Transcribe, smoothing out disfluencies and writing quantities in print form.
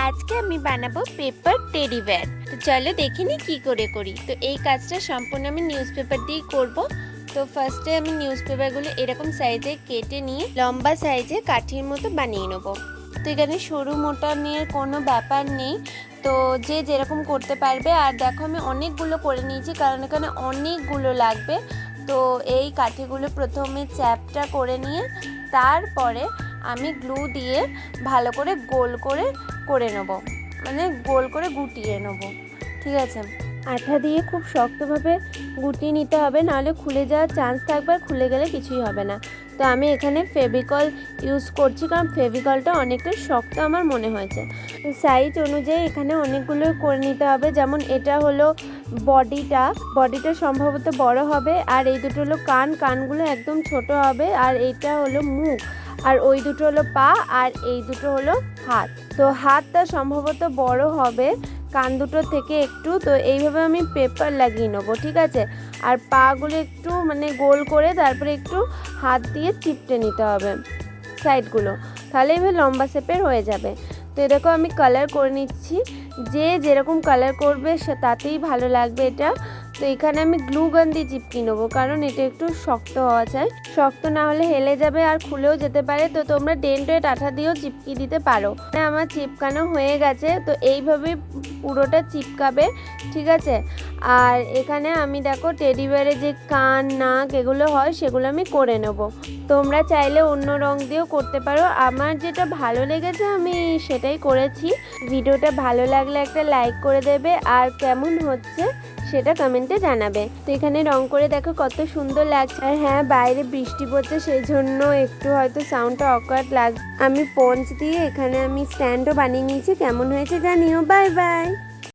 আজকে আমি বানাবো পেপার টেডি বেয়ার। তো চলো দেখে নি কি করে করি। তো এই কাজটা সম্পূর্ণ আমি নিউজ পেপার দিয়েই করবো। তো ফার্স্টে আমি নিউজ পেপারগুলো এরকম সাইজে কেটে নিয়ে লম্বা সাইজে কাঠির মতো বানিয়ে নেবো। তো এখানে সরু মোটা নিয়ে কোনো ব্যাপার নেই, তো যে যেরকম করতে পারবে। আর দেখো আমি অনেকগুলো করে নিয়েছি কারণ এখানে অনেকগুলো লাগবে। তো এই কাঠিগুলো প্রথমে চ্যাপটা করে নিয়ে তারপরে আমি গ্লু দিয়ে ভালো করে গোল করে নেব, মানে গোল করে গুটিয়ে নেব। ঠিক আছে, আঠা দিয়ে খুব শক্তভাবে গুটিয়ে নিতে হবে, নাহলে খুলে যাওয়ার চান্স থাকবে, আর খুলে গেলে কিছুই হবে না। তো আমি এখানে ফেভিকল ইউজ করছি কারণ ফেভিকলটা অনেকটা শক্ত আমার মনে হয়েছে। সাইজ অনুযায়ী এখানে অনেকগুলো করে নিতে হবে। যেমন এটা হলো বডিটা সম্ভবত বড় হবে, আর এই দুটো হলো কানগুলো একদম ছোট হবে, আর এটা হলো মুখ, আর ওই দুটো হলো পা, আর এই দুটো হলো হাত। তো হাতটা সম্ভবত বড় হবে কান দুটো থেকে একটু। তো এইভাবে আমি পেপার লাগিয়ে নেবো। ঠিক আছে, আর পাগুলো একটু মানে গোল করে তারপরে একটু হাত দিয়ে চিপটে নিতে হবে সাইডগুলো, তাহলে এভাবে লম্বা শেপের হয়ে যাবে। তো এরকম আমি কালার করে নিচ্ছি, যে যেরকম কালার করবে সে তাতেই ভালো লাগবে এটা। তো এখানে আমি গ্লু গান দিয়ে চিপকি নেবো কারণ এটা একটু শক্ত হওয়া চাই, শক্ত না হলে হেলে যাবে আর খুলেও যেতে পারে। তো তোমরা ডেন্টেড আঠা দিয়েও চিপকি দিতে পারো। আমার চিপকানো হয়ে গেছে, তো এইভাবে পুরোটা চিপকাবে। ঠিক আছে, আর এখানে আমি দেখো টেডি বিয়ারে যে কান নাক এগুলো হয় সেগুলো আমি করে নেব। তোমরা চাইলে অন্য রং দিয়েও করতে পারো, আমার যেটা ভালো লেগেছে আমি সেটাই করেছি। ভিডিওটা ভালো লাগলে একটা লাইক করে দেবে, আর কেমন হচ্ছে সেটা কমেন্টে জানাবে। তো এখানে রং করে দেখো কত সুন্দর লাগছে। আর হ্যাঁ, বাইরে বৃষ্টি পড়ছে সেই জন্য একটু হয়তো সাউন্ডটা অকওয়ার্ড লাগছে। আমি পঞ্চ দিয়ে এখানে আমি স্ট্যান্ডও বানিয়ে নিয়েছি। কেমন হয়েছে জানিও। Bye bye.